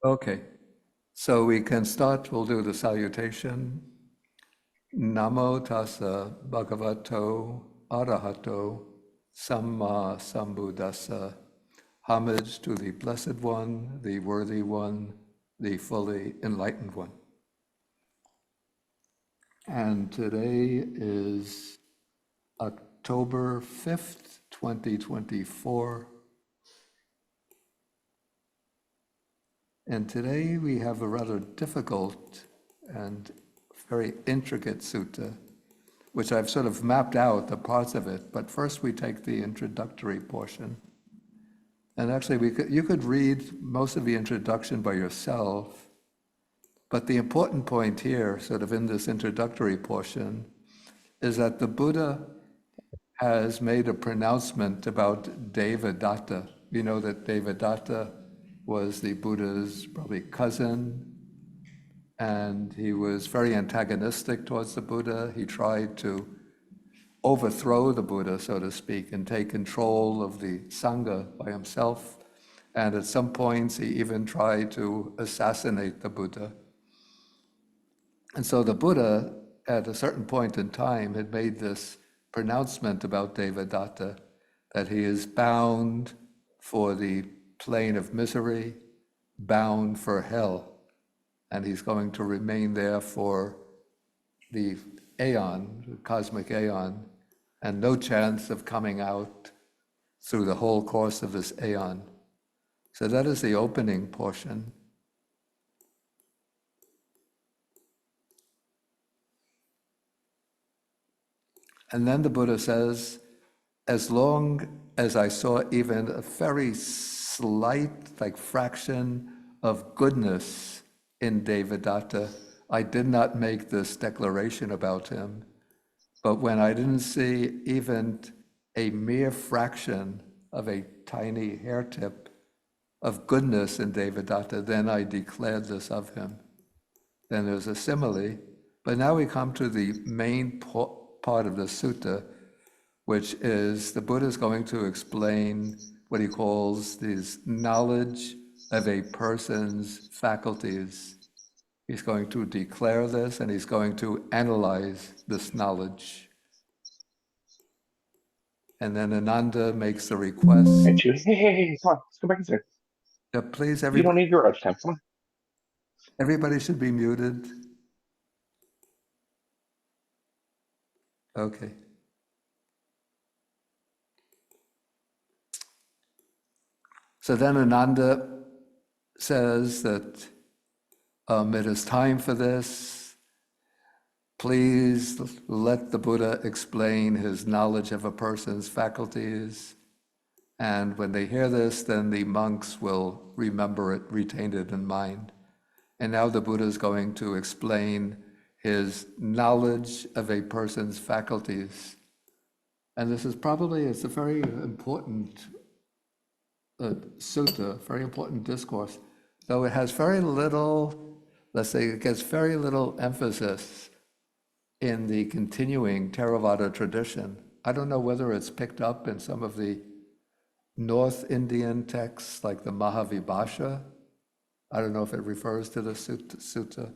Okay, so we can start. We'll do the salutation. Namo tassa bhagavato arahato samma sambuddhassa. Homage to the Blessed One, the Worthy One, the fully enlightened one. And today is October 5th, 2024. And today we have a rather difficult and very intricate sutta, which I've sort of mapped out the parts of it. But first we take the introductory portion. And actually you could read most of the introduction by yourself, but the important point here, sort of in this introductory portion, is that the Buddha has made a pronouncement about Devadatta. You know that Devadatta was the Buddha's probably cousin, and he was very antagonistic towards the Buddha. He tried to overthrow the Buddha, so to speak, and take control of the Sangha by himself. And at some points, he even tried to assassinate the Buddha. And so the Buddha, at a certain point in time, had made this pronouncement about Devadatta, that he is bound for the plane of misery, bound for hell, and he's going to remain there for the aeon, the cosmic aeon, and no chance of coming out through the whole course of this aeon. So that is the opening portion. And then the Buddha says, as long as I saw even a very slight, like fraction of goodness in Devadatta, I did not make this declaration about him. But when I didn't see even a mere fraction of a tiny hair tip of goodness in Devadatta, then I declared this of him. Then there's a simile, but now we come to the main part of the sutta, which is the Buddha is going to explain what he calls this knowledge of a person's faculties. He's going to declare this, and he's going to analyze this knowledge. And then Ananda makes the request. Hey, come on, let's go back inside. Yeah, please, You don't need your rush time, come on. everybody should be muted. Okay. So then Ananda says that it is time for this. Please let the Buddha explain his knowledge of a person's faculties. And when they hear this, then the monks will remember it, retain it in mind. And now the Buddha is going to explain his knowledge of a person's faculties. And this is probably, it's a very important sutta, very important discourse, though it has very little, let's say, it gets very little emphasis in the continuing Theravada tradition. I don't know whether it's picked up in some of the North Indian texts like the Mahavibhasha. I don't know if it refers to the sutta.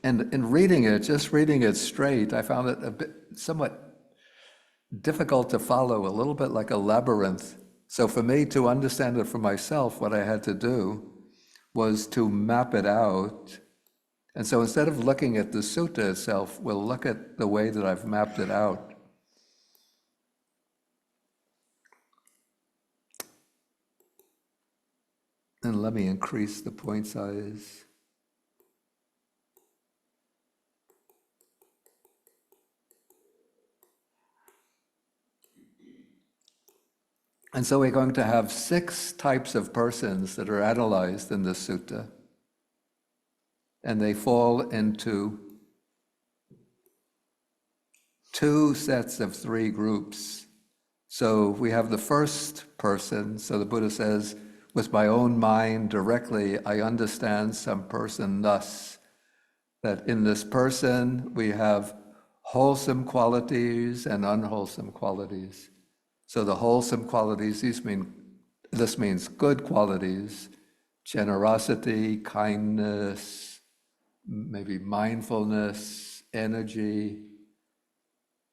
And in reading it, just reading it straight, I found it a bit somewhat difficult to follow, a little bit like a labyrinth. So for me to understand it for myself, what I had to do was to map it out. And so instead of looking at the sutta itself, we'll look at the way that I've mapped it out. And let me increase the point size. And so we're going to have 6 types of persons that are analyzed in this sutta. And they fall into 2 sets of 3 groups. So we have the first person. So the Buddha says, with my own mind directly, I understand some person thus, that in this person we have wholesome qualities and unwholesome qualities. So the wholesome qualities, these mean this means good qualities, generosity, kindness, maybe mindfulness, energy,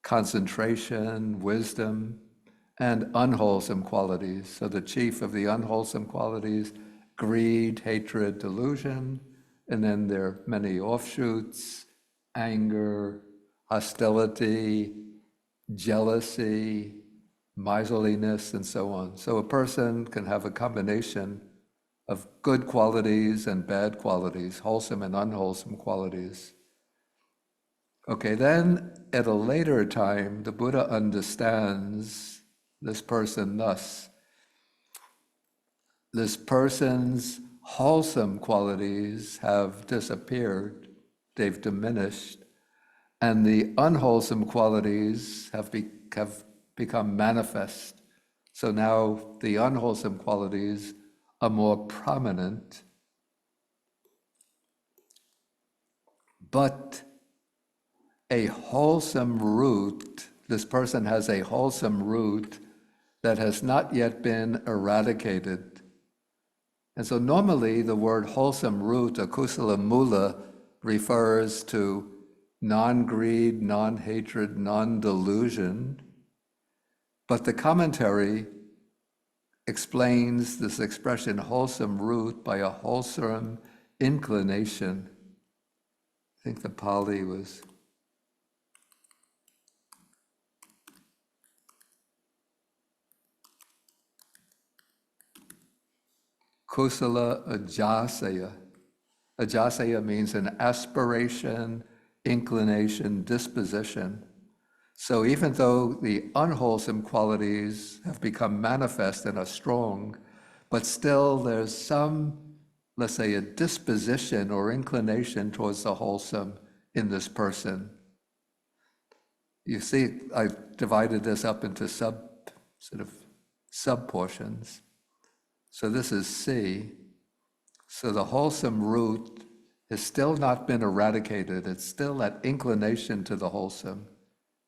concentration, wisdom, and unwholesome qualities. So the chief of the unwholesome qualities, greed, hatred, delusion, and then there are many offshoots, anger, hostility, jealousy, miserliness, and so on. So a person can have a combination of good qualities and bad qualities, wholesome and unwholesome qualities. Okay, then at a later time, the Buddha understands this person thus. This person's wholesome qualities have disappeared, they've diminished, and the unwholesome qualities have become manifest. So now the unwholesome qualities are more prominent, but a wholesome root, this person has a wholesome root that has not yet been eradicated. And so normally the word wholesome root, or kusala mula, refers to non-greed, non-hatred, non-delusion. But the commentary explains this expression wholesome root by a wholesome inclination. I think the Pali was kusala ajasaya. Ajasaya means an aspiration, inclination, disposition. So even though the unwholesome qualities have become manifest and are strong, but still there's some, let's say, a disposition or inclination towards the wholesome in this person. You see, I've divided this up into sub portions. So this is C. So the wholesome root has still not been eradicated. It's still that inclination to the wholesome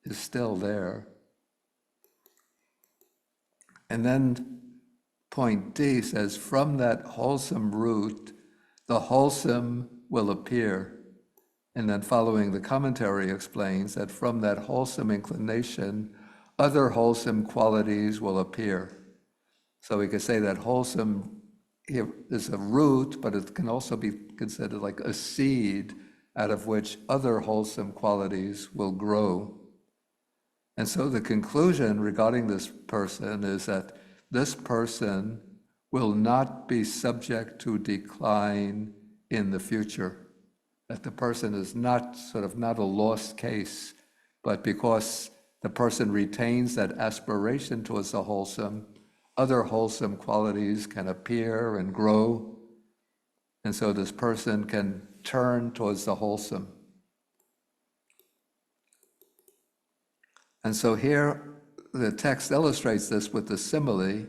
is still there. And then point D says, from that wholesome root, the wholesome will appear. And then following the commentary explains that from that wholesome inclination, other wholesome qualities will appear. So we could say that wholesome here is a root, but it can also be considered like a seed out of which other wholesome qualities will grow. And so the conclusion regarding this person is that this person will not be subject to decline in the future. That the person is not a lost case, but because the person retains that aspiration towards the wholesome, other wholesome qualities can appear and grow, and so this person can turn towards the wholesome. And so here, the text illustrates this with the simile.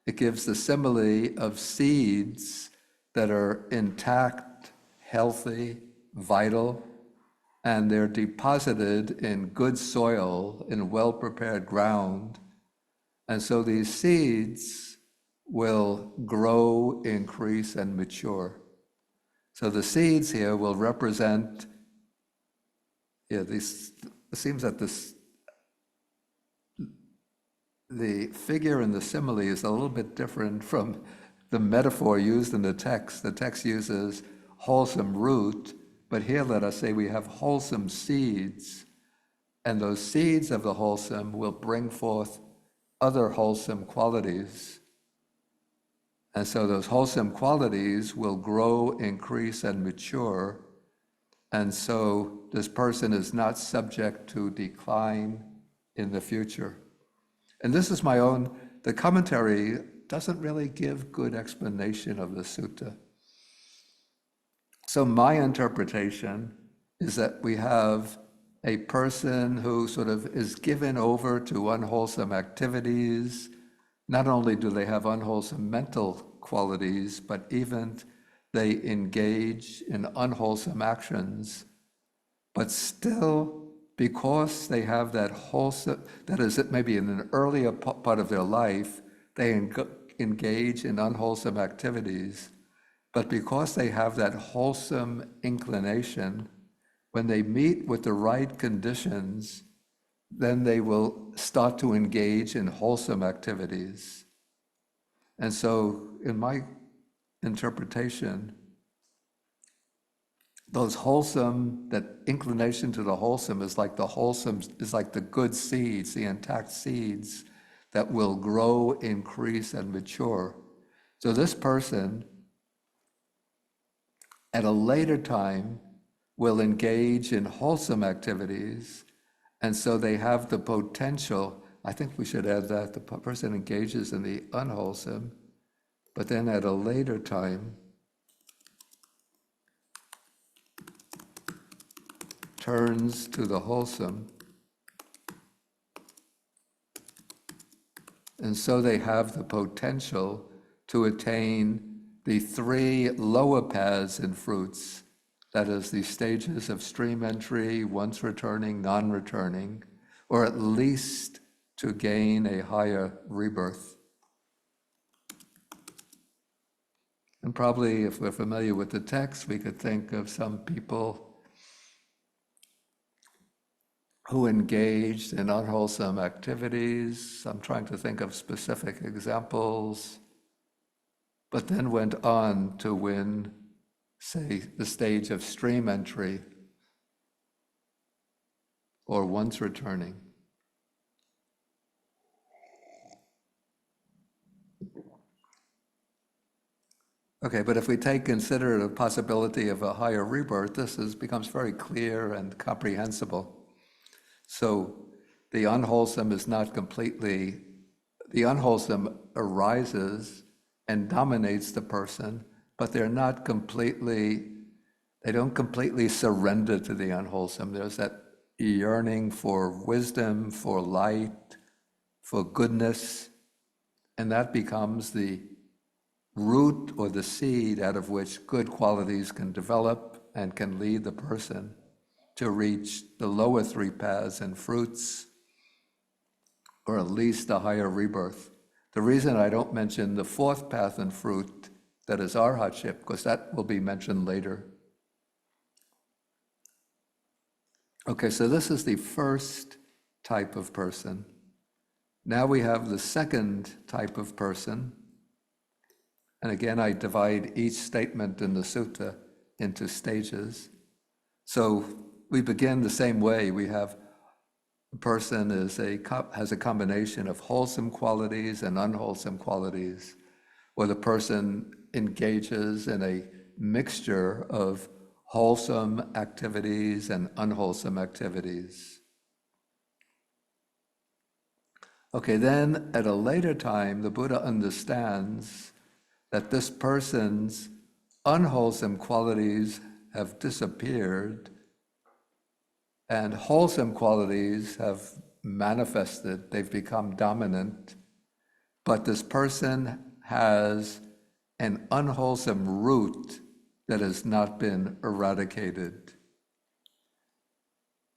It gives the simile of seeds that are intact, healthy, vital, and they're deposited in good soil, in well-prepared ground. And so these seeds will grow, increase, and mature. So the seeds here will represent, it seems that the figure in the simile is a little bit different from the metaphor used in the text. The text uses wholesome root, but here let us say we have wholesome seeds, and those seeds of the wholesome will bring forth other wholesome qualities. And so those wholesome qualities will grow, increase, and mature. And so this person is not subject to decline in the future. And this is my own, the commentary doesn't really give good explanation of the sutta. So my interpretation is that we have a person who is given over to unwholesome activities. Not only do they have unwholesome mental qualities, but even they engage in unwholesome actions. But still, because they have that wholesome, that is maybe in an earlier part of their life, they engage in unwholesome activities, but because they have that wholesome inclination, when they meet with the right conditions, then they will start to engage in wholesome activities. And so, in my interpretation, that inclination to the wholesome is like the good seeds, the intact seeds that will grow, increase, and mature. So this person, at a later time, will engage in wholesome activities, and so they have the potential. I think we should add that the person engages in the unwholesome, but then at a later time turns to the wholesome, and so they have the potential to attain the three lower paths and fruits, that is, the stages of stream entry, once returning, non-returning, or at least to gain a higher rebirth. And probably, if we're familiar with the text, we could think of some people who engaged in unwholesome activities. I'm trying to think of specific examples, but then went on to win, say, the stage of stream entry or once returning. Okay, but if we consider the possibility of a higher rebirth, becomes very clear and comprehensible. So the unwholesome arises and dominates the person, but they don't completely surrender to the unwholesome. There's that yearning for wisdom, for light, for goodness, and that becomes the root or the seed out of which good qualities can develop and can lead the person to reach the lower three paths and fruits, or at least a higher rebirth. The reason I don't mention the fourth path and fruit, that is arhatship, because that will be mentioned later. Okay, so this is the first type of person. Now we have the second type of person. And again, I divide each statement in the sutta into stages. So we begin the same way. We have a person has a combination of wholesome qualities and unwholesome qualities, or the person engages in a mixture of wholesome activities and unwholesome activities. Okay, then at a later time, the Buddha understands that this person's unwholesome qualities have disappeared and wholesome qualities have manifested, they've become dominant, but this person has an unwholesome root that has not been eradicated.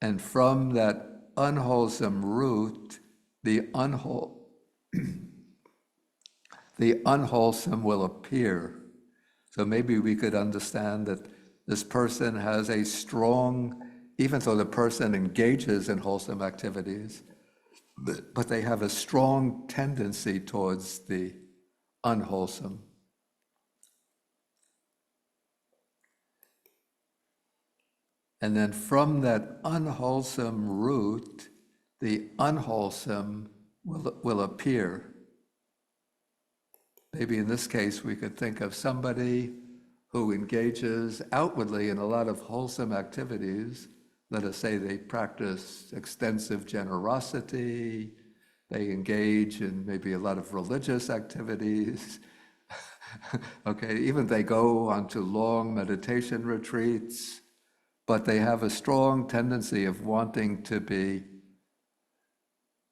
And from that unwholesome root, the unwholesome will appear. So maybe we could understand that this person has a strong, even though the person engages in wholesome activities, but they have a strong tendency towards the unwholesome. And then from that unwholesome root, the unwholesome will appear. Maybe in this case, we could think of somebody who engages outwardly in a lot of wholesome activities. Let us say they practice extensive generosity, they engage in maybe a lot of religious activities. Okay, even they go onto long meditation retreats, but they have a strong tendency of wanting to be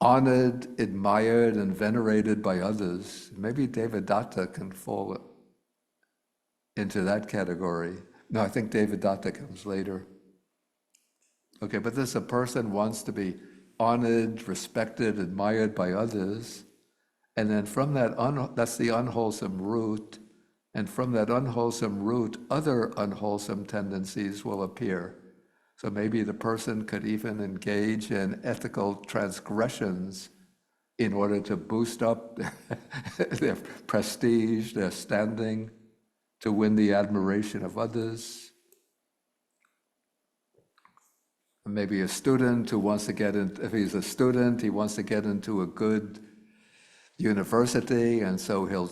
honored, admired, and venerated by others. Maybe Devadatta can fall into that category. No, I think Devadatta comes later. Okay, but this a person wants to be honored, respected, admired by others, And then from that, that's the unwholesome root. And from that unwholesome root, other unwholesome tendencies will appear. So maybe the person could even engage in ethical transgressions in order to boost up their prestige, their standing, to win the admiration of others. Maybe a student who wants to get in, if he's a student, he wants to get into a good university, and so he'll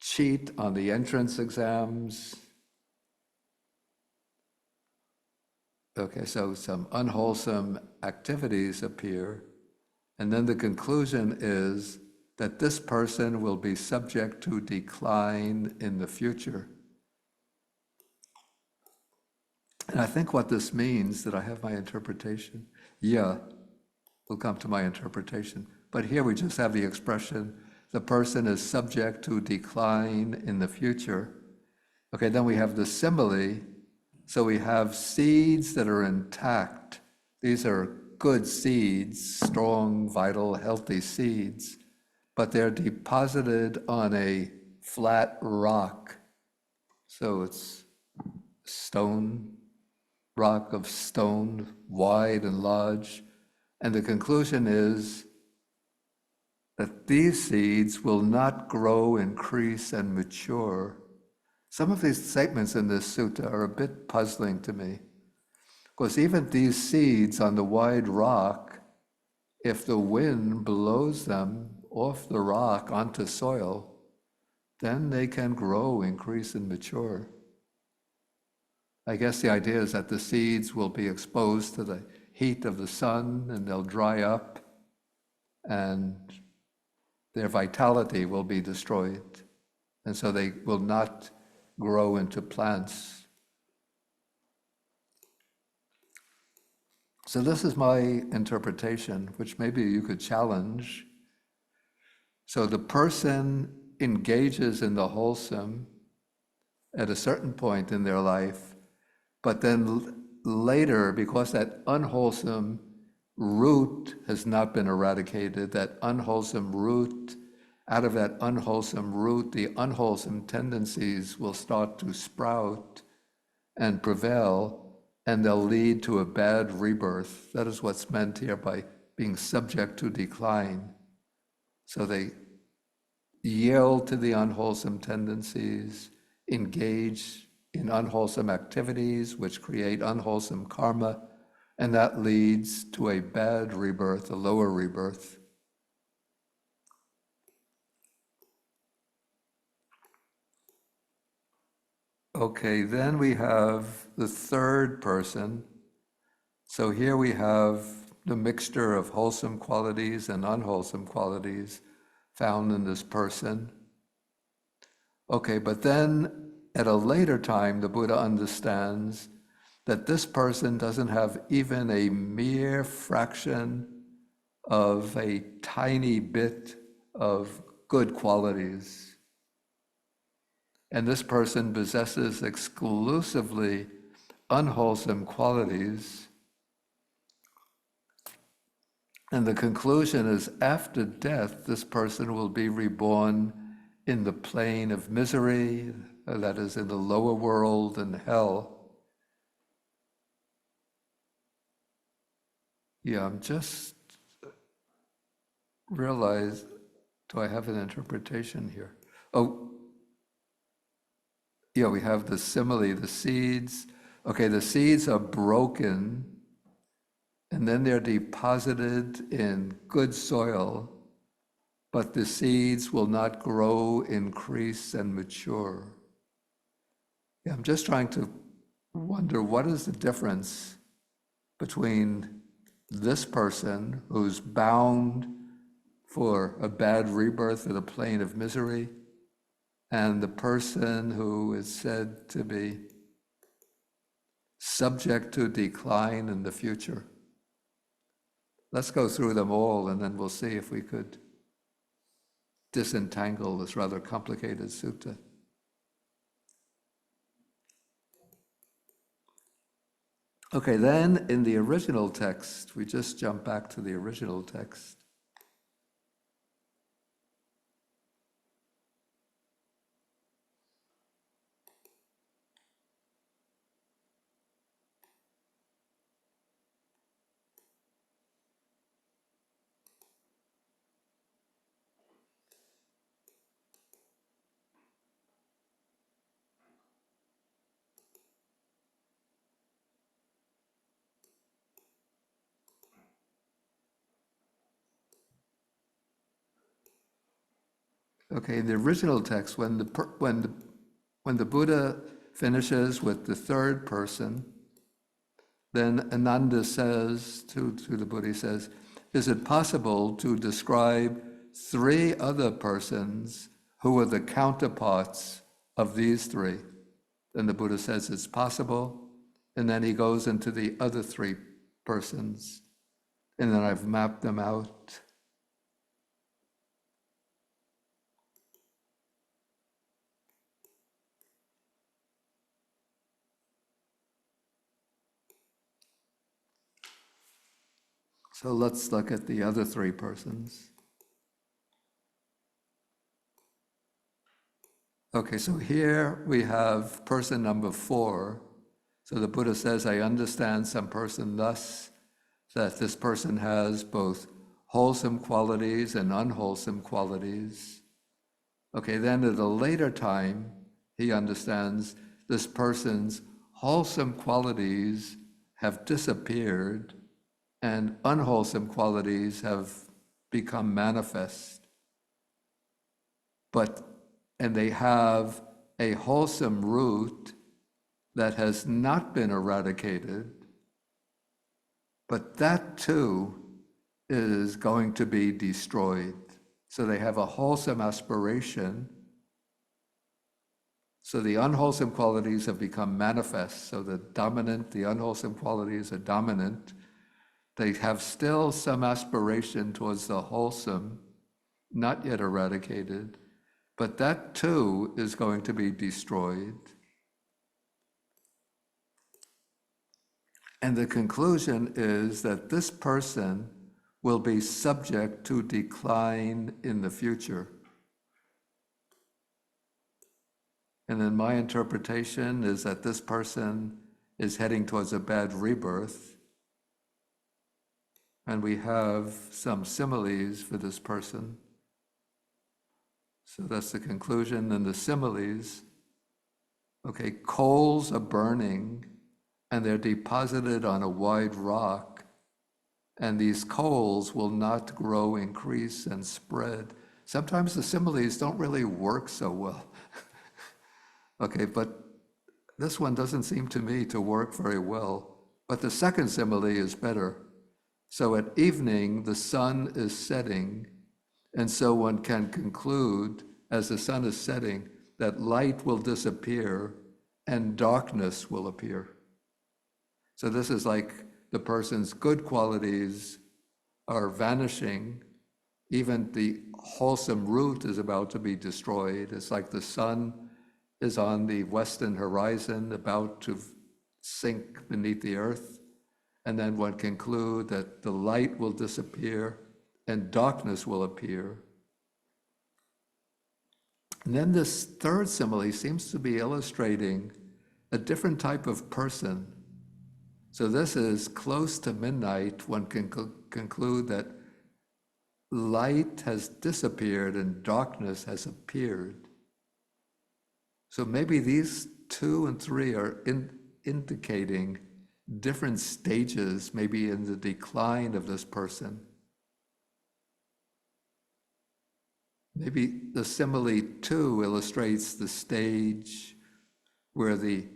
cheat on the entrance exams. Okay, so some unwholesome activities appear, and then the conclusion is that this person will be subject to decline in the future. And I think what this means, that I have my interpretation? Yeah, we'll come to my interpretation. But here we just have the expression, the person is subject to decline in the future. Okay, then we have the simile. So we have seeds that are intact. These are good seeds, strong, vital, healthy seeds, but they're deposited on a flat rock. So it's stone, rock of stone, wide and large. And the conclusion is that these seeds will not grow, increase, and mature. Some of these statements in this sutta are a bit puzzling to me, because even these seeds on the wide rock, if the wind blows them off the rock onto soil, then they can grow, increase, and mature. I guess the idea is that the seeds will be exposed to the heat of the sun and they'll dry up and their vitality will be destroyed. And so they will not grow into plants. So this is my interpretation, which maybe you could challenge. So the person engages in the wholesome at a certain point in their life, but then later, because that unwholesome root has not been eradicated, that unwholesome root, out of that unwholesome root, the unwholesome tendencies will start to sprout and prevail, and they'll lead to a bad rebirth. That is what's meant here by being subject to decline. So they yield to the unwholesome tendencies, engage in unwholesome activities which create unwholesome karma, and that leads to a bad rebirth, a lower rebirth. Okay, then we have the third person. So here we have the mixture of wholesome qualities and unwholesome qualities found in this person. Okay, but then at a later time, the Buddha understands that this person doesn't have even a mere fraction of a tiny bit of good qualities. And this person possesses exclusively unwholesome qualities. And the conclusion is, after death, this person will be reborn in the plane of misery, that is, in the lower world and hell. Yeah, I'm just realized, do I have an interpretation here? Oh, yeah, we have the simile, the seeds. Okay, the seeds are broken, and then they're deposited in good soil, but the seeds will not grow, increase, and mature. Yeah, I'm just trying to wonder, what is the difference between this person who's bound for a bad rebirth in a plane of misery and the person who is said to be subject to decline in the future? Let's go through them all, and then we'll see if we could disentangle this rather complicated sutta. Okay, then in the original text, we just jump back to the original text. Okay, in the original text, when the Buddha finishes with the third person, then Ananda says to the Buddha, he says, is it possible to describe three other persons who are the counterparts of these three? Then the Buddha says it's possible, and then he goes into the other three persons, and then I've mapped them out. So let's look at the other three persons. Okay, so here we have person number 4. So the Buddha says, I understand some person thus, that this person has both wholesome qualities and unwholesome qualities. Okay, then at a later time, he understands this person's wholesome qualities have disappeared and unwholesome qualities have become manifest. And they have a wholesome root that has not been eradicated, but that too is going to be destroyed. So they have a wholesome aspiration. So the unwholesome qualities have become manifest. So the unwholesome qualities are dominant. They have still some aspiration towards the wholesome, not yet eradicated, but that too is going to be destroyed. And the conclusion is that this person will be subject to decline in the future. And then my interpretation is that this person is heading towards a bad rebirth. And we have some similes for this person. So that's the conclusion. And the similes, okay, coals are burning and they're deposited on a wide rock, and these coals will not grow, increase, and spread. Sometimes the similes don't really work so well. Okay, but this one doesn't seem to me to work very well. But the second simile is better. So at evening, the sun is setting, and so one can conclude, as the sun is setting, that light will disappear and darkness will appear. So this is like the person's good qualities are vanishing. Even the wholesome root is about to be destroyed. It's like the sun is on the western horizon, about to sink beneath the earth. And then one conclude that the light will disappear and darkness will appear. And then this third simile seems to be illustrating a different type of person. So this is close to midnight. One can conclude that light has disappeared and darkness has appeared. So maybe these 2 and 3 are indicating different stages, maybe in the decline of this person. Maybe the simile 2 illustrates the stage where the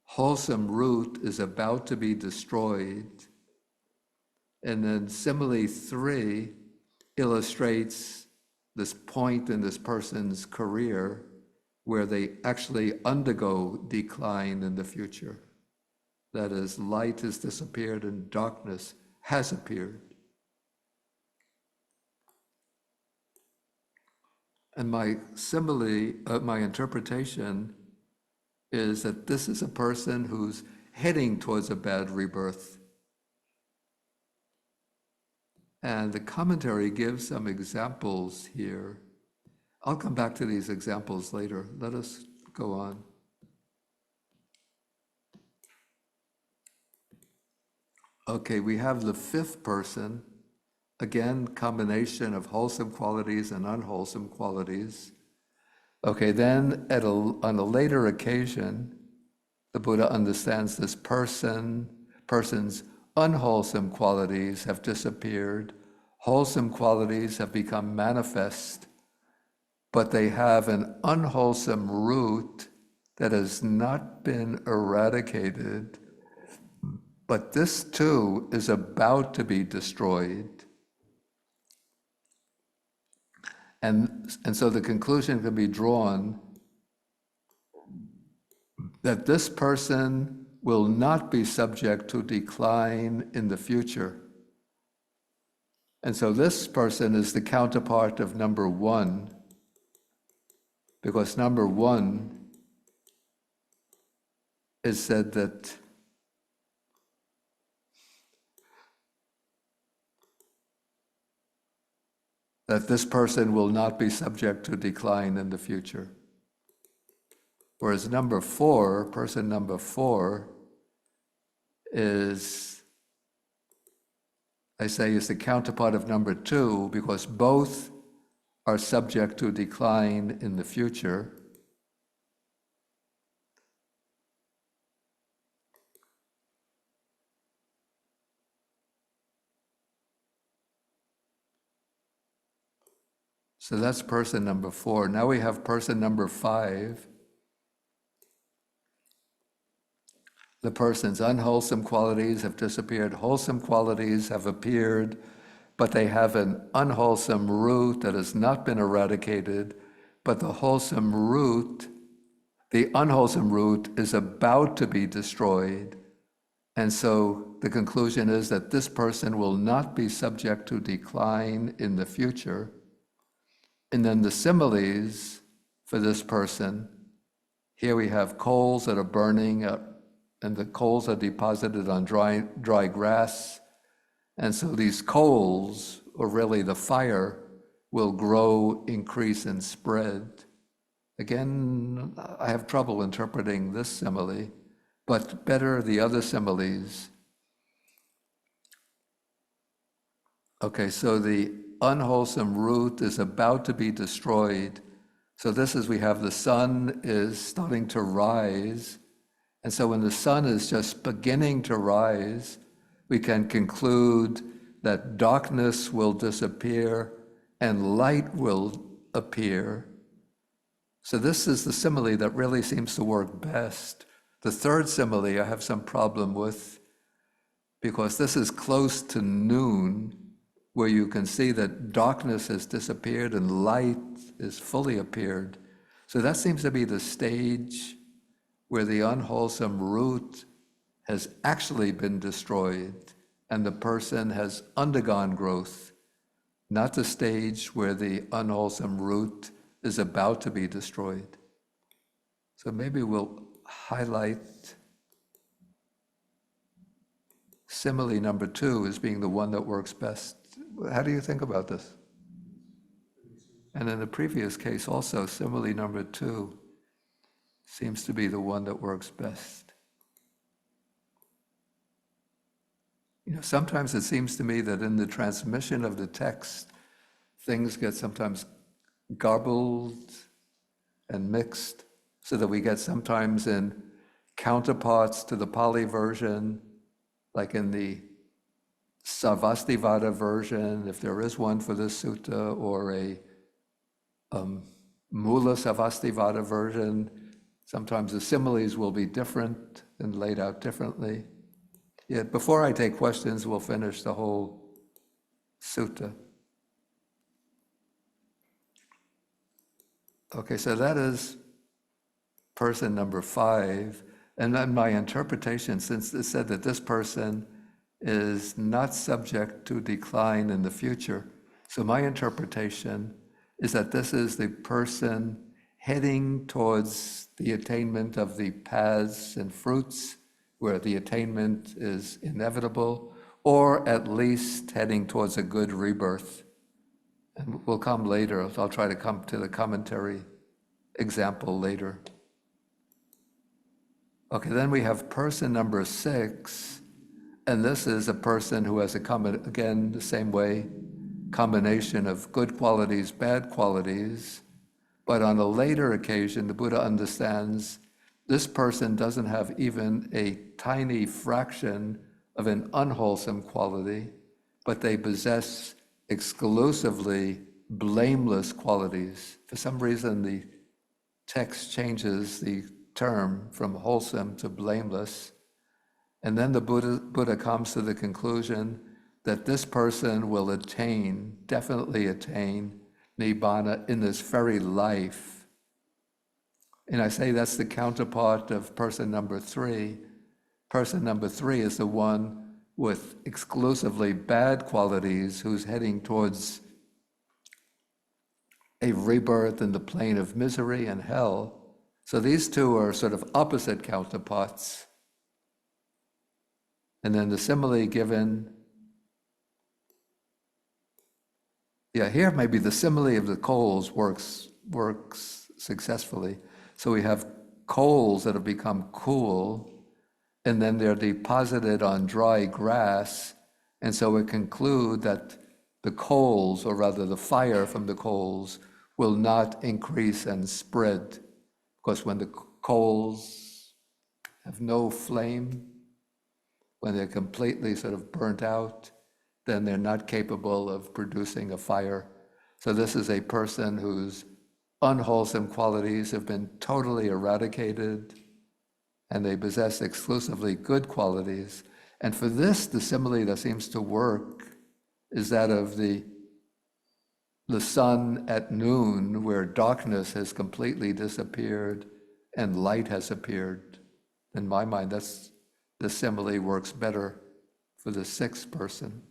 wholesome root is about to be destroyed. And then simile 3 illustrates this point in this person's career where they actually undergo decline in the future. That is, light has disappeared and darkness has appeared. And my simile, my interpretation is that this is a person who's heading towards a bad rebirth. And the commentary gives some examples here. I'll come back to these examples later. Let us go on. Okay, we have the 5th person. Again, combination of wholesome qualities and unwholesome qualities. Okay, then on a later occasion, the Buddha understands this person's unwholesome qualities have disappeared, wholesome qualities have become manifest, but they have an unwholesome root that has not been eradicated, but this too is about to be destroyed. And so the conclusion can be drawn that this person will not be subject to decline in the future. And so this person is the counterpart of number one, because number one is said that this person will not be subject to decline in the future. Whereas number four, person number four, is, I say, is the counterpart of number two, because both are subject to decline in the future. So that's person number four. Now we have person number five. The person's unwholesome qualities have disappeared, wholesome qualities have appeared, but they have an unwholesome root that has not been eradicated, but the unwholesome root is about to be destroyed. And so the conclusion is that this person will not be subject to decline in the future. And then the similes for this person, here we have coals that are burning, and the coals are deposited on dry grass. And so these coals, or really the fire, will grow, increase, and spread. Again, I have trouble interpreting this simile, but better the other similes. Okay, so the unwholesome root is about to be destroyed. So this is, we have the sun is starting to rise. And so when the sun is just beginning to rise, we can conclude that darkness will disappear and light will appear. So this is the simile that really seems to work best. The third simile I have some problem with, because this is close to noon, where you can see that darkness has disappeared and light is fully appeared. So that seems to be the stage where the unwholesome root has actually been destroyed and the person has undergone growth, not the stage where the unwholesome root is about to be destroyed. So maybe we'll highlight simile number two as being the one that works best. How do you think about this? And in the previous case also, simile number two seems to be the one that works best. You know, sometimes it seems to me that in the transmission of the text, things get sometimes garbled and mixed, so that we get sometimes in counterparts to the Pali version, like in the Sarvastivada version, if there is one for this sutta, or a Mula Sarvastivada version. Sometimes the similes will be different and laid out differently. Yet before I take questions, we'll finish the whole sutta. Okay, so that is person number five. And then my interpretation, since it said that this person is not subject to decline in the future, so my interpretation is that this is the person heading towards the attainment of the paths and fruits, where the attainment is inevitable, or at least heading towards a good rebirth. And we'll come later. I'll try to come to the commentary example later. Okay, then we have person number six, and this is a person who has again, the same way, combination of good qualities, bad qualities, but on a later occasion, the Buddha understands this person doesn't have even a tiny fraction of an unwholesome quality, but they possess exclusively blameless qualities. For some reason, the text changes the term from wholesome to blameless. And then the Buddha comes to the conclusion that this person will definitely attain Nibbana in this very life. And I say that's the counterpart of person number 3. Person number 3 is the one with exclusively bad qualities who's heading towards a rebirth in the plane of misery and hell. So these two are sort of opposite counterparts. And then the simile given, here maybe the simile of the coals works successfully. So we have coals that have become cool, and then they're deposited on dry grass. And so we conclude that the coals, or rather the fire from the coals, will not increase and spread. Because when the coals have no flame, when they're completely sort of burnt out, then they're not capable of producing a fire. So this is a person whose unwholesome qualities have been totally eradicated, and they possess exclusively good qualities. And for this, the simile that seems to work is that of the sun at noon, where darkness has completely disappeared and light has appeared. In my mind, the simile works better for the 6th person.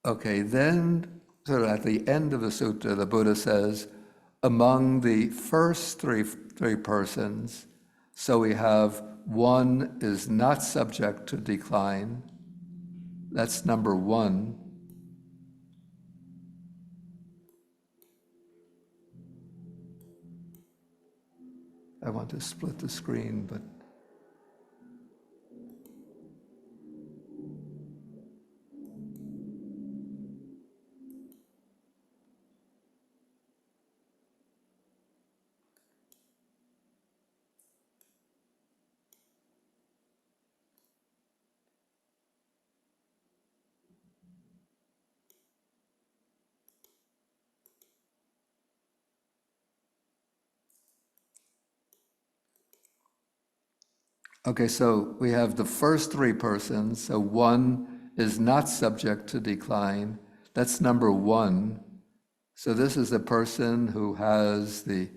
Okay, then sort of at the end of the sutta, the Buddha says, among the first three persons, so we have 1 is not subject to decline. That's number 1. I want to split the screen, but okay, so we have the first 3 persons. So 1 is not subject to decline. That's number 1. So this is a person who has the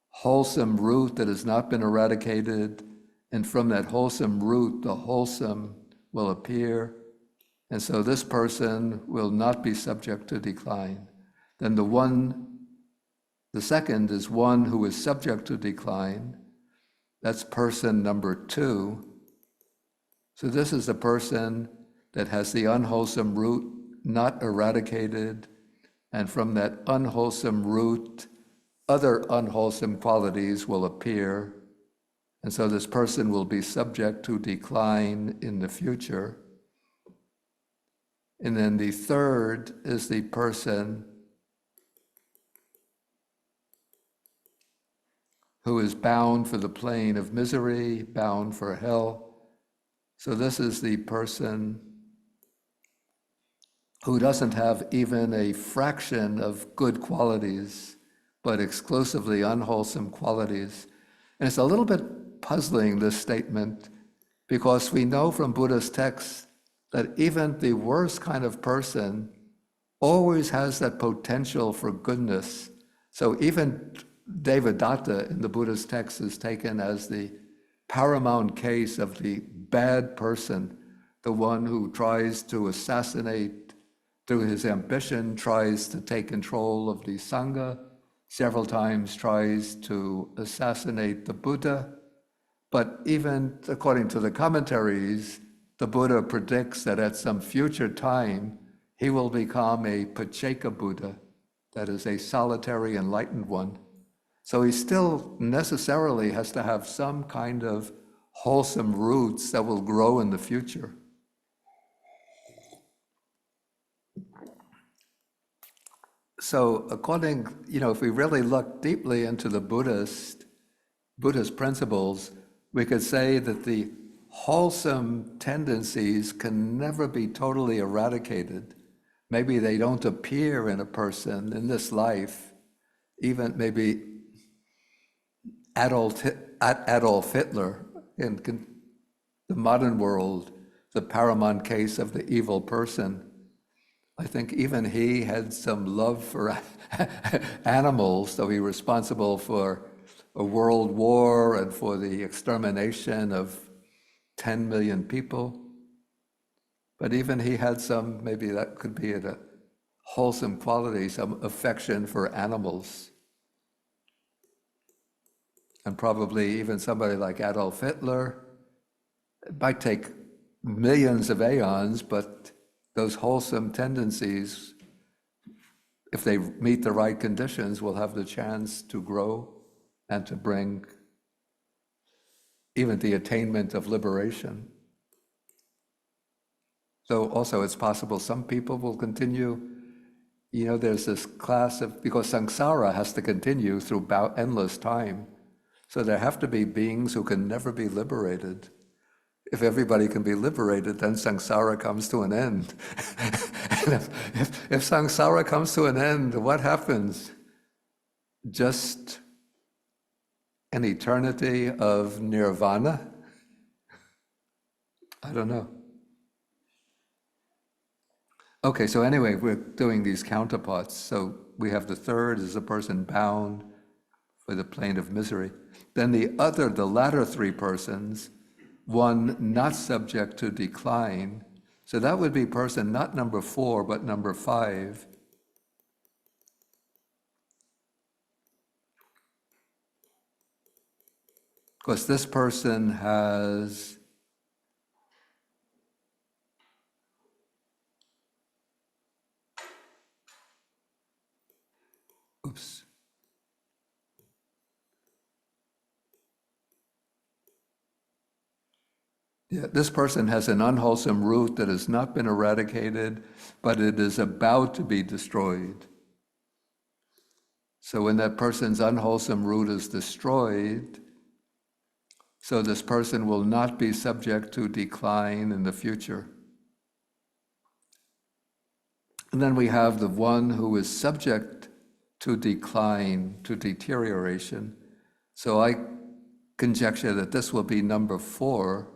wholesome root that has not been eradicated, and from that wholesome root, the wholesome will appear. And so this person will not be subject to decline. Then the second is 1 who is subject to decline. That's person number 2. So this is a person that has the unwholesome root not eradicated, and from that unwholesome root, other unwholesome qualities will appear. And so this person will be subject to decline in the future. And then the third is the person who is bound for the plane of misery, bound for hell. So this is the person who doesn't have even a fraction of good qualities, but exclusively unwholesome qualities. And it's a little bit puzzling, this statement, because we know from Buddha's texts that even the worst kind of person always has that potential for goodness. So even Devadatta in the Buddha's text is taken as the paramount case of the bad person, the one who tries to assassinate through his ambition, tries to take control of the Sangha, several times tries to assassinate the Buddha. But even according to the commentaries, the Buddha predicts that at some future time, he will become a Pacceka Buddha, that is a solitary enlightened one. So he still necessarily has to have some kind of wholesome roots that will grow in the future. So according, if we really look deeply into the Buddhist principles, we could say that the wholesome tendencies can never be totally eradicated. Maybe they don't appear in a person in this life, even maybe Adolf Hitler in the modern world, the paramount case of the evil person. I think even he had some love for animals, though he was responsible for a world war and for the extermination of 10 million people. But even he had some, maybe that could be a wholesome quality, some affection for animals. And probably even somebody like Adolf Hitler, it might take millions of aeons, but those wholesome tendencies, if they meet the right conditions, will have the chance to grow and to bring even the attainment of liberation. So also it's possible some people will continue, there's this class of, because samsara has to continue through endless time. So there have to be beings who can never be liberated. If everybody can be liberated, then samsara comes to an end. And if samsara comes to an end, what happens? Just an eternity of nirvana? I don't know. Okay, so anyway, we're doing these counterparts. So we have the third is a person bound for the plane of misery. Then the latter three persons, one not subject to decline. So that would be person not number 4, but number 5. Because this person has oops. Yeah, this person has an unwholesome root that has not been eradicated, but it is about to be destroyed. So when that person's unwholesome root is destroyed, so this person will not be subject to decline in the future. And then we have the one who is subject to decline, to deterioration. So I conjecture that this will be number 4.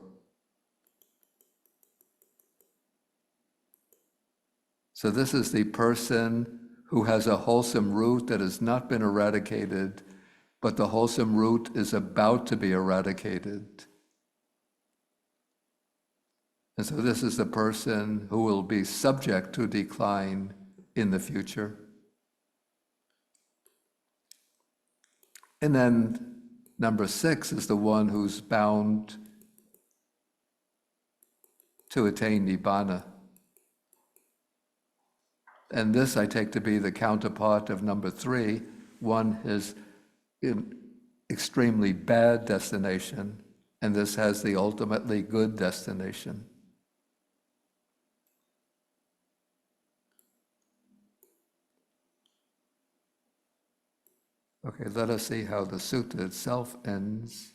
So this is the person who has a wholesome root that has not been eradicated, but the wholesome root is about to be eradicated. And so this is the person who will be subject to decline in the future. And then number 6 is the one who's bound to attain Nibbana. And this I take to be the counterpart of number 3. One is an extremely bad destination, and this has the ultimately good destination. Okay, let us see how the sutta itself ends.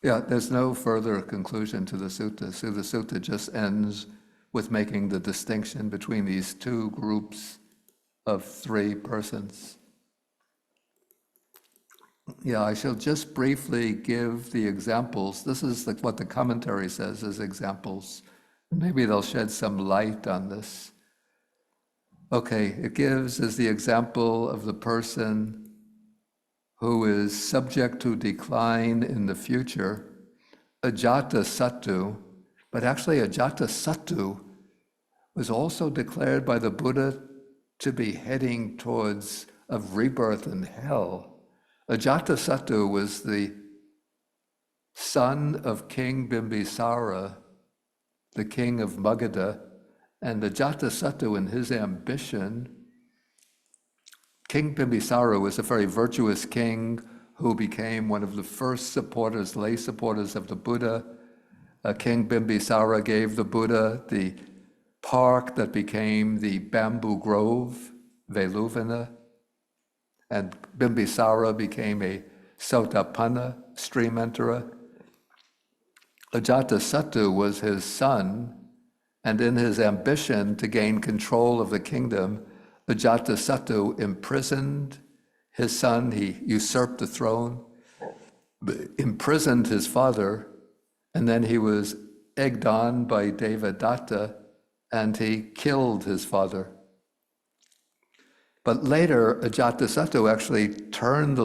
Yeah, there's no further conclusion to the sutta. So the sutta just ends with making the distinction between these two groups of 3 persons. Yeah, I shall just briefly give the examples. This is what the commentary says as examples. Maybe they'll shed some light on this. Okay, it gives as the example of the person who is subject to decline in the future, ajata sattu, but actually ajata sattu was also declared by the Buddha to be heading towards a rebirth in hell. Ajatasattu was the son of King Bimbisara, the king of Magadha, and Ajatasattu in his ambition King Bimbisara was a very virtuous king who became one of the first supporters, lay supporters of the Buddha. King Bimbisara gave the Buddha the park that became the bamboo grove, Veluvana, and Bimbisara became a Sotapanna, stream enterer. Ajatasattu was his son, and in his ambition to gain control of the kingdom, Ajatasattu imprisoned his son. He usurped the throne, imprisoned his father, and then he was egged on by Devadatta, and he killed his father. But later, Ajatasattu actually turned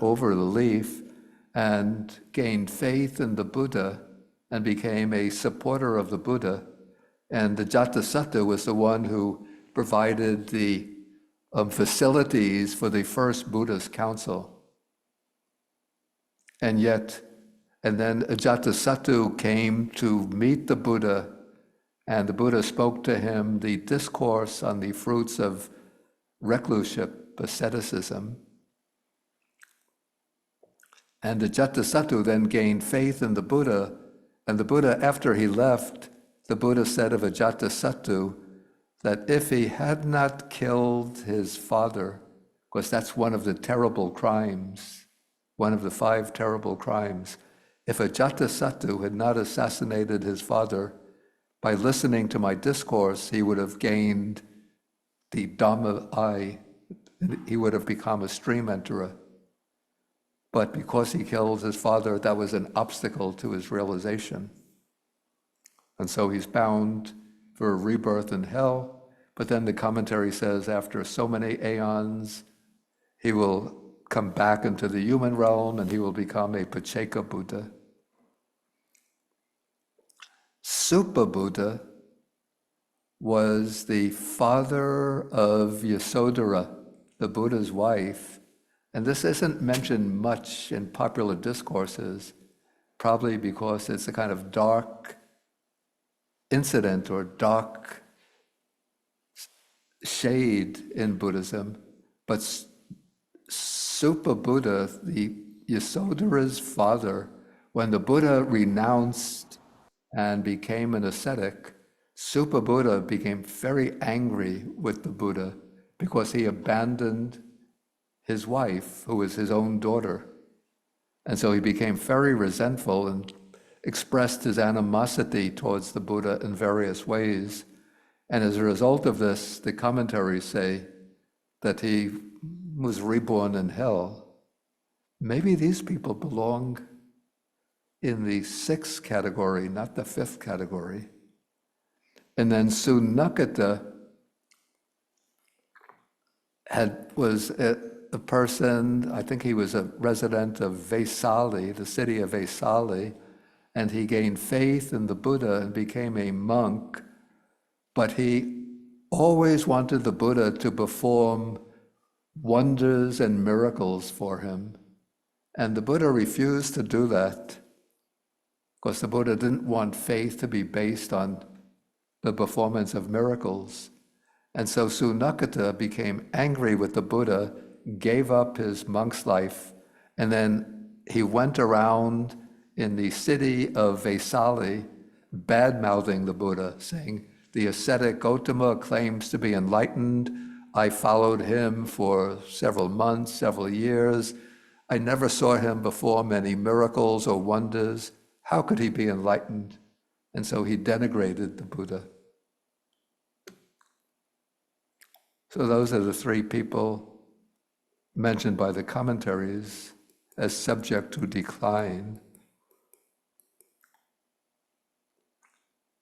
over the leaf and gained faith in the Buddha and became a supporter of the Buddha. And Ajatasattu was the one who provided the facilities for the first Buddhist council. And then Ajatasattu came to meet the Buddha, and the Buddha spoke to him the discourse on the fruits of recluseship, asceticism. And Ajatasattu then gained faith in the Buddha, and the Buddha, after he left, the Buddha said of Ajatasattu that if he had not killed his father, because that's one of the terrible crimes, one of the 5 terrible crimes, if Ajatasattu had not assassinated his father, by listening to my discourse, he would have gained the Dhamma eye, he would have become a stream enterer. But because he killed his father, that was an obstacle to his realization. And so he's bound for a rebirth in hell. But then the commentary says after so many aeons, he will come back into the human realm and he will become a Pacceka Buddha. Supa Buddha was the father of Yasodhara, the Buddha's wife. And this isn't mentioned much in popular discourses, probably because it's a kind of dark incident or dark shade in Buddhism. But Supa Buddha, the Yasodhara's father, when the Buddha renounced and became an ascetic, Supa Buddha became very angry with the Buddha because he abandoned his wife, who was his own daughter. And so he became very resentful and expressed his animosity towards the Buddha in various ways. And as a result of this, the commentaries say that he was reborn in hell. Maybe these people belong in the 6th category, not the 5th category. And then Sunakata was a person, I think he was a resident of Vesali, the city of Vesali, and he gained faith in the Buddha and became a monk, but he always wanted the Buddha to perform wonders and miracles for him. And the Buddha refused to do that because the Buddha didn't want faith to be based on the performance of miracles. And so Sunakata became angry with the Buddha, gave up his monk's life, and then he went around in the city of Vesali bad-mouthing the Buddha, saying, the ascetic Gautama claims to be enlightened. I followed him for several months, several years. I never saw him perform any miracles or wonders. How could he be enlightened? And so he denigrated the Buddha. So those are the 3 people mentioned by the commentaries as subject to decline.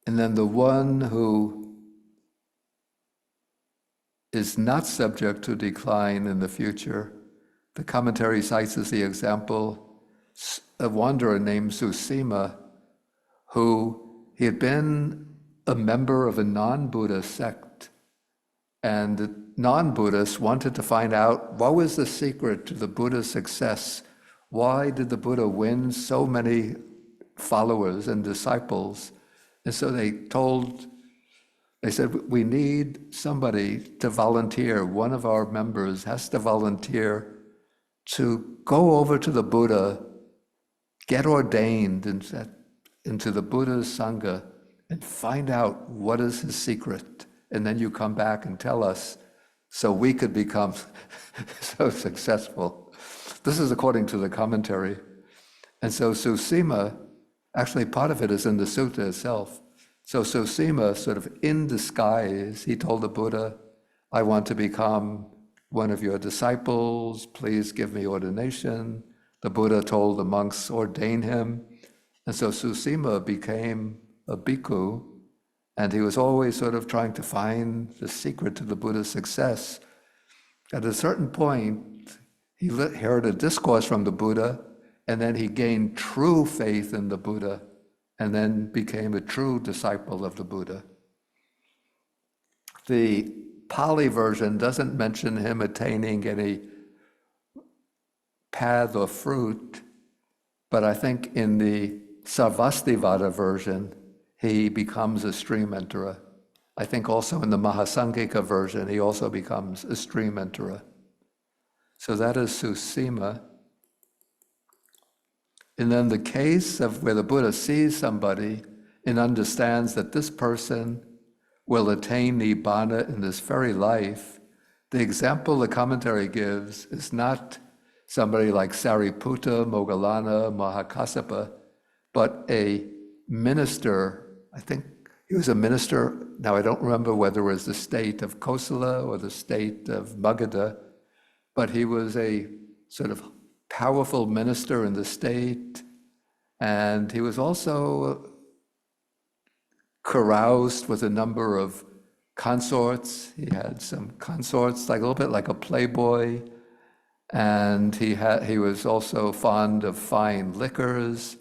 And then the one who is not subject to decline in the future, the commentary cites as the example a wanderer named Susima, who he had been a member of a non-Buddha sect, and the non-Buddhists wanted to find out what was the secret to the Buddha's success. Why did the Buddha win so many followers and disciples? And so they told They said, we need somebody to volunteer. One of our members has to volunteer to go over to the Buddha, get ordained into the Buddha's Sangha, and find out what is his secret. And then you come back and tell us so we could become so successful. This is according to the commentary. And so Susima, actually part of it is in the sutta itself. So Susima, sort of in disguise, he told the Buddha, I want to become one of your disciples, please give me ordination. The Buddha told the monks, ordain him. And so Susima became a bhikkhu, and he was always sort of trying to find the secret to the Buddha's success. At a certain point, he heard a discourse from the Buddha, and then he gained true faith in the Buddha, and then became a true disciple of the Buddha. The Pali version doesn't mention him attaining any path or fruit, but I think in the Sarvastivada version, he becomes a stream enterer. I think also in the Mahasanghika version, he also becomes a stream enterer. So that is Susima. And then the case of where the Buddha sees somebody and understands that this person will attain Nibbana in this very life, the example the commentary gives is not somebody like Sariputta, Moggallana, Mahakassapa, but a minister. I think he was a minister. Now I don't remember whether it was the state of Kosala or the state of Magadha, but he was a sort of powerful minister in the state, and he was also caroused with a number of consorts. He had some consorts, like a little bit like a playboy, and he was also fond of fine liquors.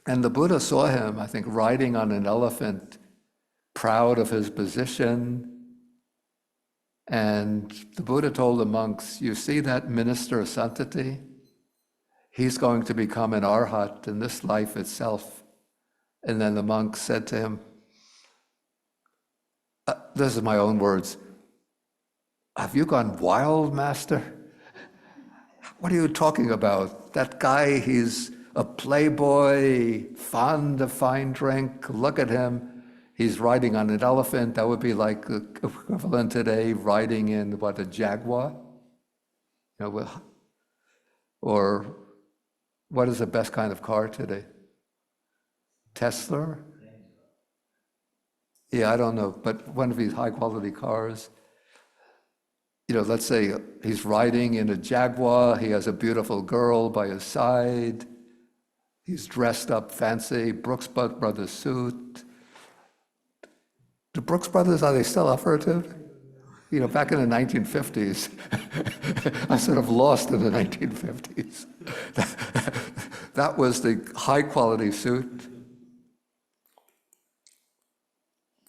And the Buddha saw him, I think, riding on an elephant, proud of his position. And the Buddha told the monks, you see that minister Santati? He's going to become an arhat in this life itself. And then the monks said to him, this is my own words, have you gone wild, master? What are you talking about? That guy, he's a playboy, fond of fine drink. Look at him. He's riding on an elephant. That would be like the equivalent today, riding in, what, a Jaguar? You know, or what is the best kind of car today? Tesla? Yeah, I don't know, but one of these high-quality cars. You know, let's say he's riding in a Jaguar. He has a beautiful girl by his side. He's dressed up fancy, Brooks Brothers suit. The Brooks Brothers, are they still operative? You know, back in the 1950s, I sort of lost in the 1950s. That was the high-quality suit.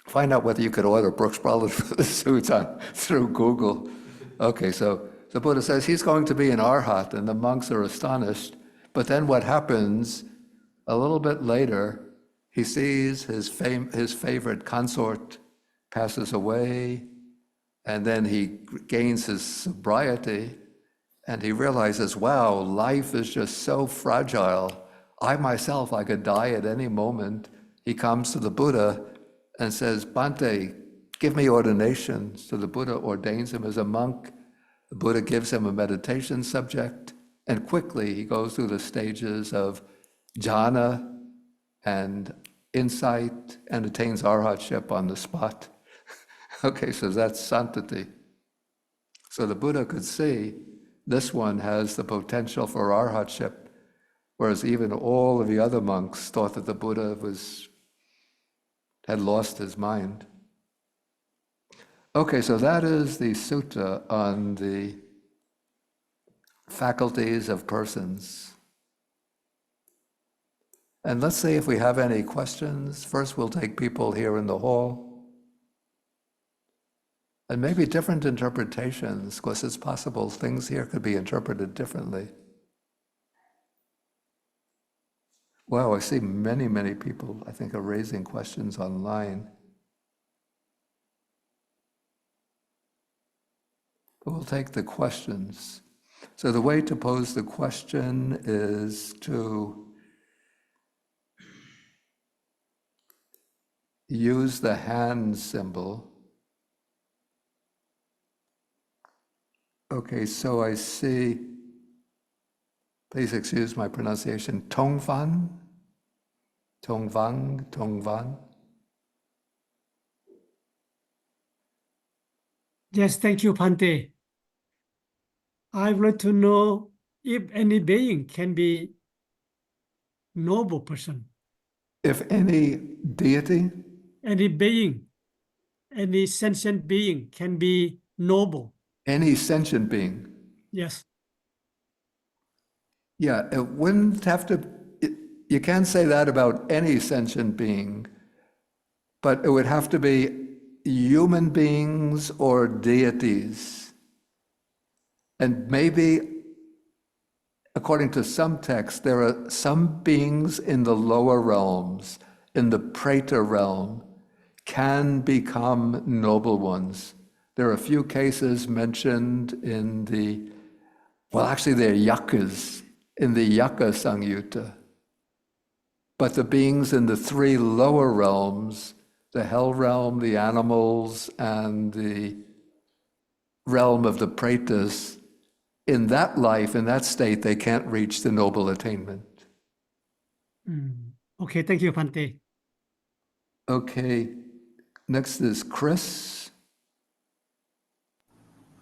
Find out whether you could order Brooks Brothers suits through Google. Okay, so the Buddha says he's going to be an arhat, and the monks are astonished. But then what happens, a little bit later, he sees his favorite consort passes away, and then he gains his sobriety, and he realizes, wow, life is just so fragile. I myself, I could die at any moment. He comes to the Buddha and says, Bhante, give me ordination. So the Buddha ordains him as a monk. The Buddha gives him a meditation subject, and quickly he goes through the stages of jhana and insight and attains arhatship on the spot. Okay, so that's santati. So the Buddha could see this one has the potential for arhatship, whereas even all of the other monks thought that the Buddha had lost his mind. Okay, so that is the sutta on the faculties of persons. And let's see if we have any questions. First, we'll take people here in the hall. And maybe different interpretations, because it's possible things here could be interpreted differently. Wow, I see many, many people, I think, are raising questions online. we'll take the questions. So the way to pose the question is to use the hand symbol. Okay, so I see, please excuse my pronunciation, Tongvan, Tongvang, Tongvan. Yes, thank you, Bhante. I would like to know if any being can be noble person. If any deity, Any being, any sentient being can be noble. any sentient being, Yes. yeah, it wouldn't have to, you can't say that about any sentient being, but it would have to be human beings or deities. And maybe, according to some texts, there are some beings in the lower realms, in the Preta realm, can become noble ones. There are a few cases mentioned in the, well, actually they're yakas, in the Yaka Sangyutta. But the beings in the three lower realms, the hell realm, the animals, and the realm of the pretas, in that life, in that state, they can't reach the noble attainment. Okay, thank you, Bhante. Okay, next is Chris.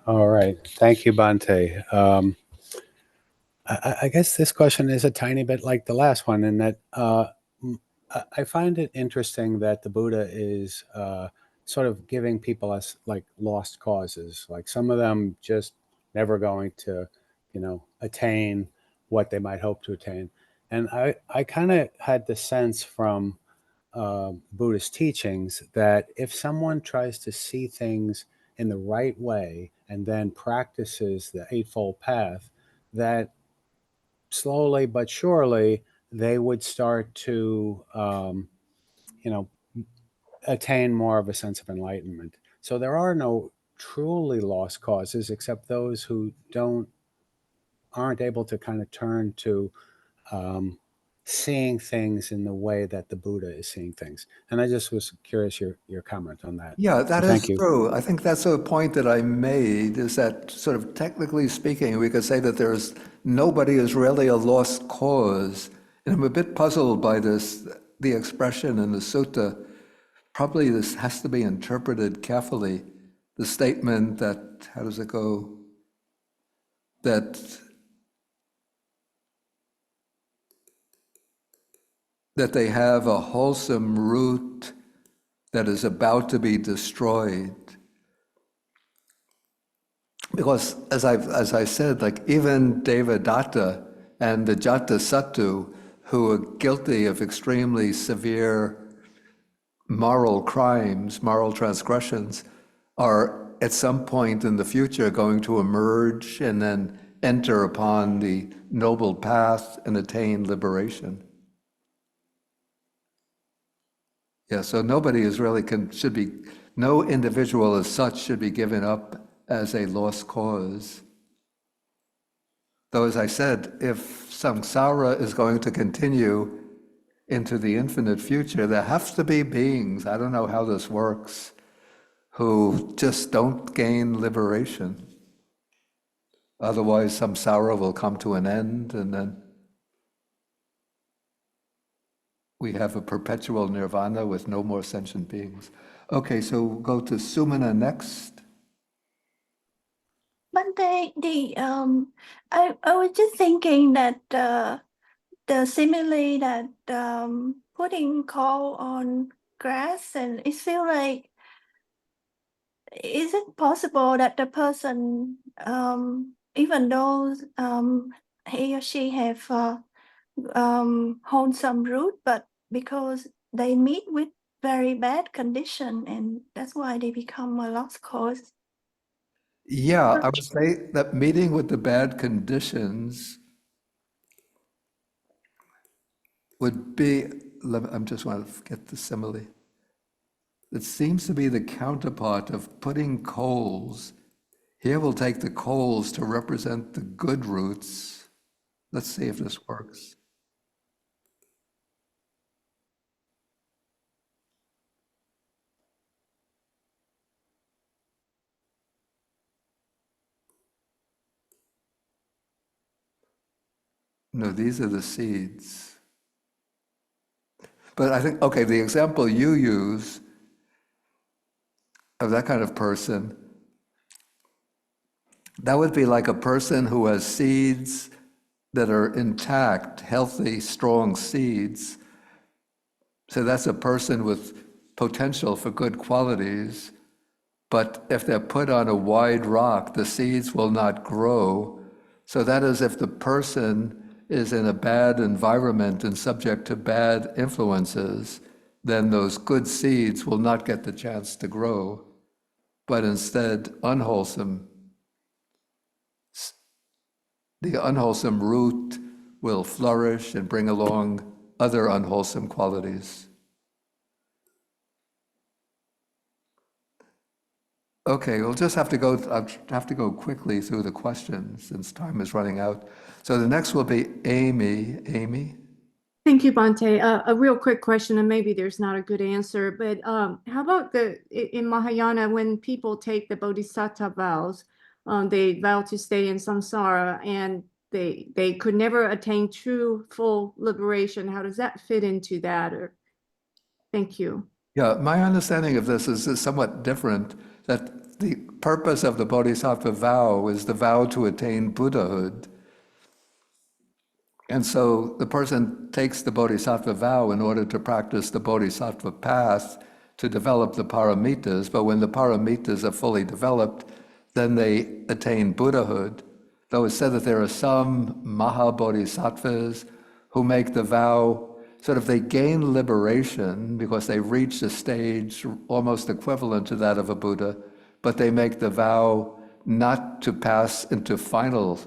All right. Thank you, Bhante. I guess this question is a tiny bit like the last one in that I find it interesting that the Buddha is sort of giving people us like lost causes, like some of them just never going to, attain what they might hope to attain. And I kind of had the sense from Buddhist teachings that if someone tries to see things in the right way and then practices the Eightfold Path, that slowly but surely they would start to, attain more of a sense of enlightenment. So there are no truly lost causes except those who aren't able to kind of turn to seeing things in the way that the Buddha is seeing things. And I just was curious your comment on that. Yeah, that So is thank you. true. I think that's a point that I made, is that sort of technically speaking, we could say that nobody is really a lost cause. And I'm a bit puzzled by this, the expression in the sutta. Probably this has to be interpreted carefully. The statement that, how does it go? That they have a wholesome root that is about to be destroyed. Because as I said, like even Devadatta and the Jatasattu, who are guilty of extremely severe moral crimes, moral transgressions, are at some point in the future going to emerge and then enter upon the noble path and attain liberation. Yeah, so nobody is really no individual as such should be given up as a lost cause. Though, as I said, if samsara is going to continue into the infinite future, there have to be beings, I don't know how this works, who just don't gain liberation. Otherwise, samsara will come to an end, and then we have a perpetual nirvana with no more sentient beings. Okay, so we'll go to Sumana next. Bhante, I was just thinking that the simile that putting coal on grass, and it feels like, is it possible that the person, even though he or she have wholesome root, but because they meet with very bad condition, and that's why they become a lost cause? Yeah, I would say that meeting with the bad conditions would be, I'm just want to get the simile. It seems to be the counterpart of putting coals Here we'll take the coals to represent the good roots. Let's see if this works. No, these are the seeds. But I think, okay, the example you use of that kind of person, that would be like a person who has seeds that are intact, healthy, strong seeds. So that's a person with potential for good qualities, but if they're put on a wide rock, the seeds will not grow. So that is if the person is in a bad environment and subject to bad influences, then those good seeds will not get the chance to grow, but instead the unwholesome root will flourish and bring along other unwholesome qualities. Okay, we'll just have to go quickly through the questions since time is running out. So the next will be Amy. Amy? Thank you, Bhante. A real quick question, and maybe there's not a good answer, but how about in Mahayana, when people take the Bodhisattva vows, they vow to stay in samsara, and they could never attain true full liberation. How does that fit into that? Or thank you. Yeah, my understanding of this is somewhat different, that the purpose of the Bodhisattva vow is the vow to attain Buddhahood. And so the person takes the Bodhisattva vow in order to practice the Bodhisattva path to develop the paramitas, but when the paramitas are fully developed, then they attain Buddhahood. Though it's said that there are some Mahabodhisattvas who make the vow, sort of they gain liberation because they reach a stage almost equivalent to that of a Buddha, but they make the vow not to pass into final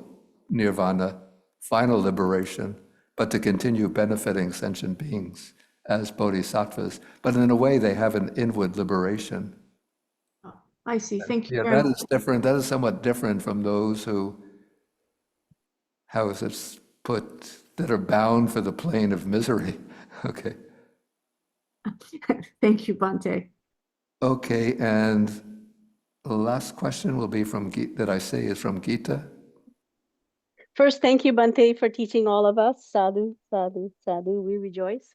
nirvana, final liberation, but to continue benefiting sentient beings as bodhisattvas. But in a way, they have an inward liberation. Oh, I see. Thank you Yeah, very that much. is different. That is somewhat different from those who, how is it put, that are bound for the plane of misery. Okay. Thank you, Bhante. Okay, and the last question will be from that I say is from Gita. First, thank you, Bhante, for teaching all of us. Sadhu, sadhu, sadhu, we rejoice.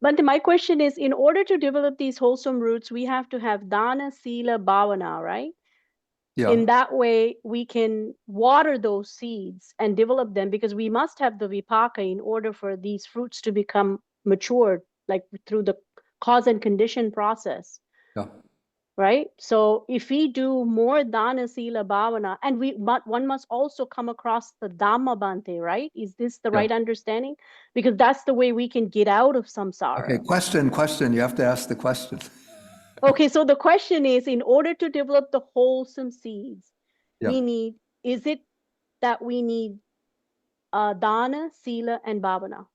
Bhante, my question is, in order to develop these wholesome roots, we have to have dana, sila, bhavana, right? Yeah. In that way, we can water those seeds and develop them, because we must have the vipaka in order for these fruits to become matured, like through the cause and condition process. Yeah. Right? So if we do more dana, sila, bhavana, and one must also come across the Dhamma, Bhante, right? Is this the right understanding? Because that's the way we can get out of samsara. Okay, question. You have to ask the question. Okay, so the question is, in order to develop the wholesome seeds, is it that we need dana, sila, and bhavana?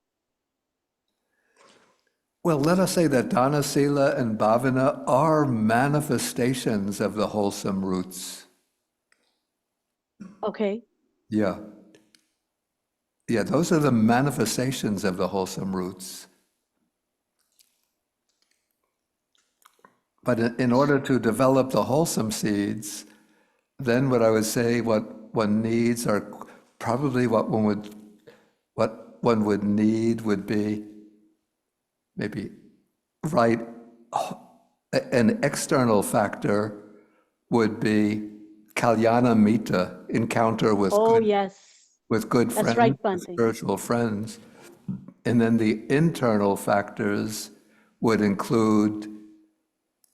Well, let us say that dana, sila, and bhavana are manifestations of the wholesome roots. Okay. Yeah. Yeah, those are the manifestations of the wholesome roots. But in order to develop the wholesome seeds, then what I would say what one needs are probably what one would need would be maybe an external factor would be kalyana mita, encounter with good friends, right, with spiritual friends. And then the internal factors would include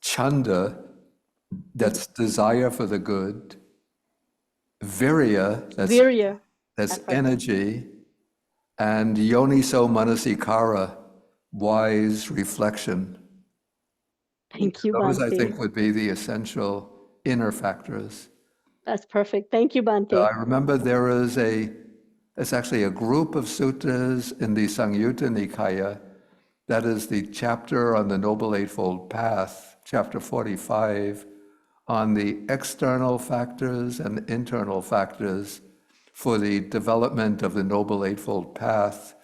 chanda, that's desire for the good, virya, that's energy, and yoniso manasikara, wise reflection. Thank you, Those, Bhante. I think, would be the essential inner factors. That's perfect. Thank you, Bhante. I remember there is it's actually a group of suttas in the Samyutta Nikaya. That is the chapter on the Noble Eightfold Path, chapter 45, on the external factors and internal factors for the development of the Noble Eightfold Path.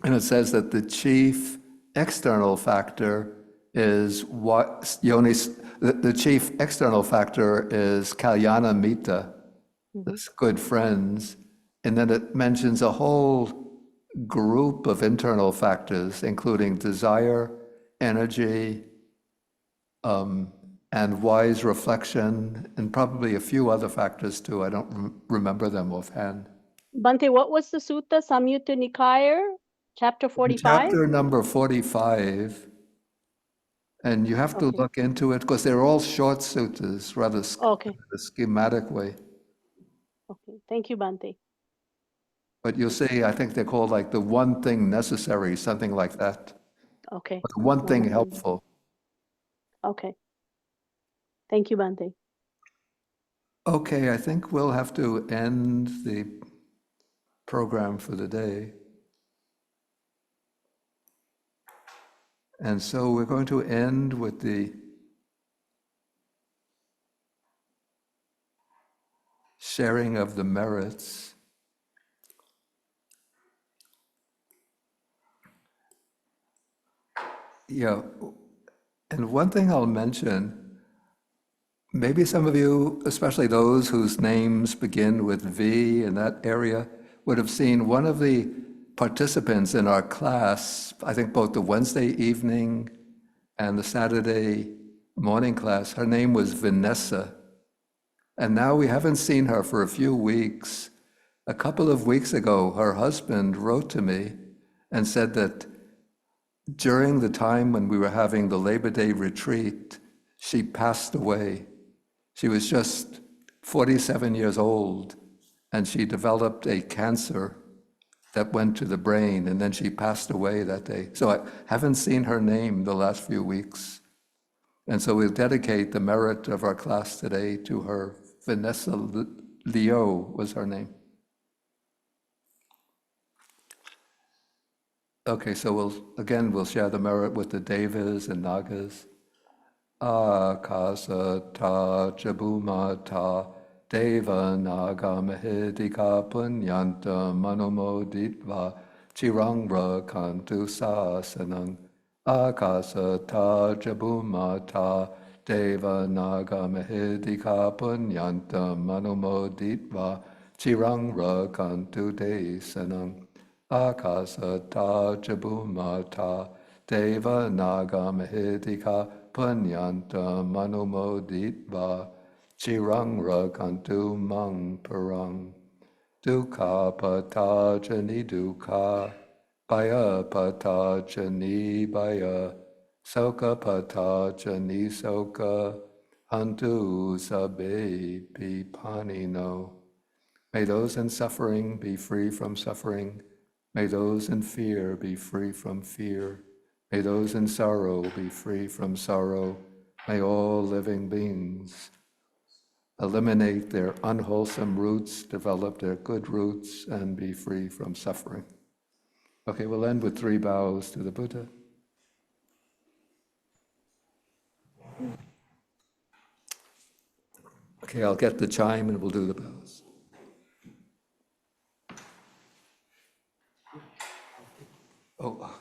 And it says that the chief external factor is what the chief external factor is Kalyana Mita, this good friends. And then it mentions a whole group of internal factors, including desire, energy, and wise reflection, and probably a few other factors too. I don't remember them offhand. Bhante, what was the sutta? Samyutta Nikaya, chapter 45? Chapter number 45, and you have to Okay. look into it because they're all short suttas, rather Okay. in a schematic way. Okay. Thank you, Bhante. But you'll see, I think they're called like the one thing necessary, something like that. Okay. Or the one thing helpful. Okay. Thank you, Bhante. Okay, I think we'll have to end the program for the day. And so we're going to end with the sharing of the merits. Yeah, and one thing I'll mention, maybe some of you, especially those whose names begin with V in that area, would have seen one of the participants in our class, I think both the Wednesday evening and the Saturday morning class. Her name was Vanessa. And now we haven't seen her for a few weeks. A couple of weeks ago, her husband wrote to me and said that during the time when we were having the Labor Day retreat, she passed away. She was just 47 years old, and she developed a cancer that went to the brain, and then she passed away that day. So I haven't seen her name the last few weeks. And so we'll dedicate the merit of our class today to her. Vanessa Leo was her name. Okay, so we'll share the merit with the Devas and Nagas. Akasa ta jabuma ta Deva naga mahidika punyanta manumoditva chirangra kantu sasanang. Akasa ta jabuma ta Deva naga mahidika punyanta manumoditva chirangra kantu desanang. Akasa ta jabuma ta Deva naga mahidika punyanta manumoditva chirangra kantu mang parang. Dukha patajani dukha baya patajani baya soka patajani soka hantu sabe pipanino. May those in suffering be free from suffering. May those in fear be free from fear. May those in sorrow be free from sorrow. May all living beings eliminate their unwholesome roots, develop their good roots, and be free from suffering. Okay, we'll end with 3 bows to the Buddha. Okay, I'll get the chime and we'll do the bows. Oh.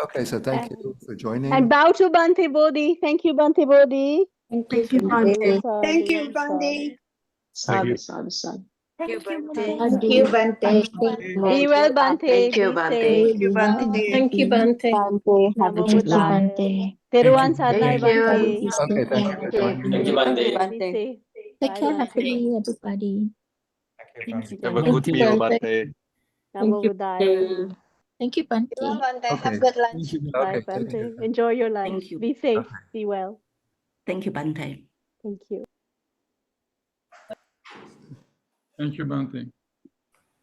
Okay, so thank you for joining. And bow to Bhante Bodhi. Thank you, Bhante Bodhi. Thank you, Bhante. Thank you, Bhante. Thank you. Thank you, Thank Bhante. you, Bhante. Be well, Bhante. Thank you, Be Bhante. safe. Thank you, Bhante. Thank you, Bhante. Namo Buddhaya. Teruvan Sadnai, Thank you. Bhante. Okay, thank you for joining. Thank you, Bhante. Be safe. Take Bye, care, Bhante. happily, everybody. Have a good meal, Bhante. Namo Buddhaya. Thank you, Bhante. Okay. Have good lunch. Bye, Okay, take care. Bhante. Enjoy your lunch. Thank you. Be safe. Okay. Be well. Thank you, Bhante. Thank you. Thank you, Bhante.